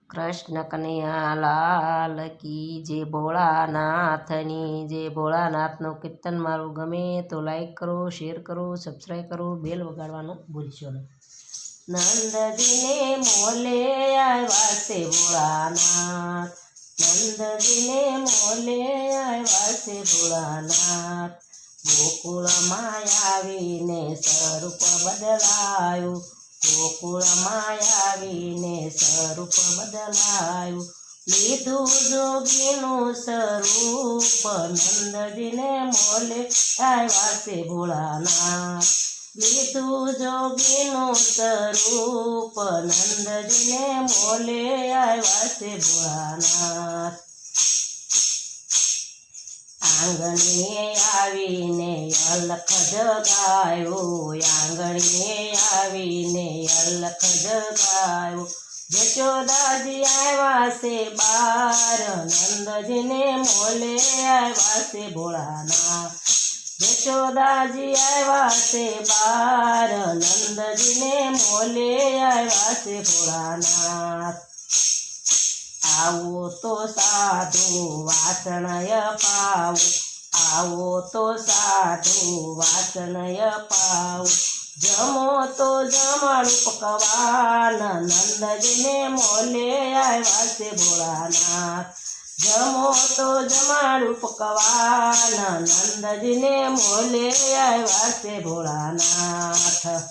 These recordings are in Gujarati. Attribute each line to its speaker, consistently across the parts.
Speaker 1: कृष्ण कन्हैया लाल की जय। भोळानाथनी जय। भोळानाथનું કીર્તન મારું ગમે તો લાઈક કરો, શેર કરો, સબસ્ક્રાઈબ કરો, બેલ વગાડવાનું ભૂલશો નહીં. નંદજીને મોલે આવ્યા છે ભોળાનાથ. નંદજીને મોલે આવ્યા છે ભોળાનાથ. ગોકુળમાં આવીને સ્વરૂપ બદલાયું. ગોકુળમાં આવીને સ્વરૂપ બદલાયું. લીધું જોગીનું સ્વરૂપ. નંદજીને મોલે આવ્યા છે ભોળાનાથ. લીધું જોગીનું સ્વરૂપ. નંદજીને મોલે આવ્યા છે ભોળાનાથ. આંગણીએ આવીને અલખ જગાયો. આંગણીએ આવીને અલખ જગાયો. જશોદાજી આવ્યા છે બાર. નંદજીને મોલે આવ્યા છે ભોળાનાથ. જશોદાજી આવ્યા છે બાર. નંદજીને મોલે આવ્યા છે ભોળાનાથ. આવો તો સાધુ વાસણય પાવું. આવો તો સાધુ વાસણય પાવું. જમો તો જમણ પકવાન. નંદજીને મોલે આવ્યા છે ભોળાનાથ. જમો તો જમણ પકવાન. નંદજીને મોલે આવ્યા છે ભોળાનાથ.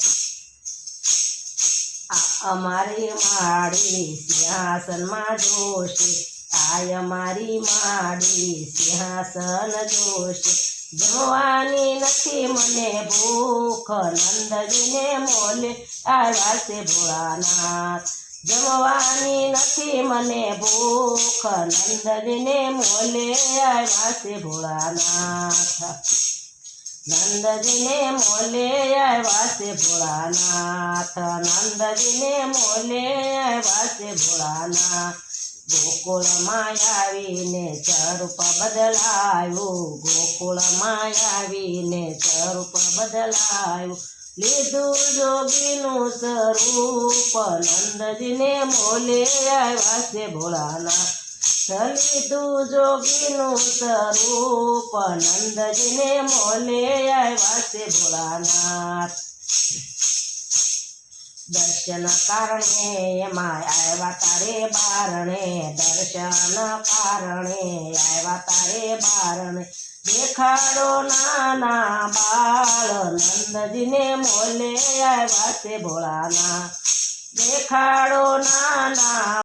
Speaker 1: આ અમારી માડી સિંહાસનમાં જોશે. આ અમારી માડી સિંહાસન જોશે. જમવાની નથી મને ભૂખ. નંદજીને મોલે આવ્યા છે ભોળાનાથ. જમવાની નથી મને ભૂખ. નંદજીને મોલે આવ્યા છે ભોળાનાથ. નંદજીને મોલે આવ્યા છે ભોળાનાથ. નંદજીને મોલે આવ્યા છે ભોળાનાથ. ગોકુળમાં આવીને સ્વરૂપ બદલાયું. ગોકુળમાં આવીને સ્વરૂપ બદલાયું. લીધું જોગીનું સ્વરૂપ. નંદજીને મોલે આવ્યા છે ભોળાનાથ. લીધું જોગીનું સ્વરૂપ. નંદજીને મોલે આવ્યા છે ભોળાનાથ. દર્શન કારણે એમાં આવ્યા તારે બારણે. દર્શન કારણે આવ્યા તારે બારણે. દેખાડો નાના બાળ. નંદજીને મોલે આવ્યા છે ભોળાનાથ. દેખાડો નાના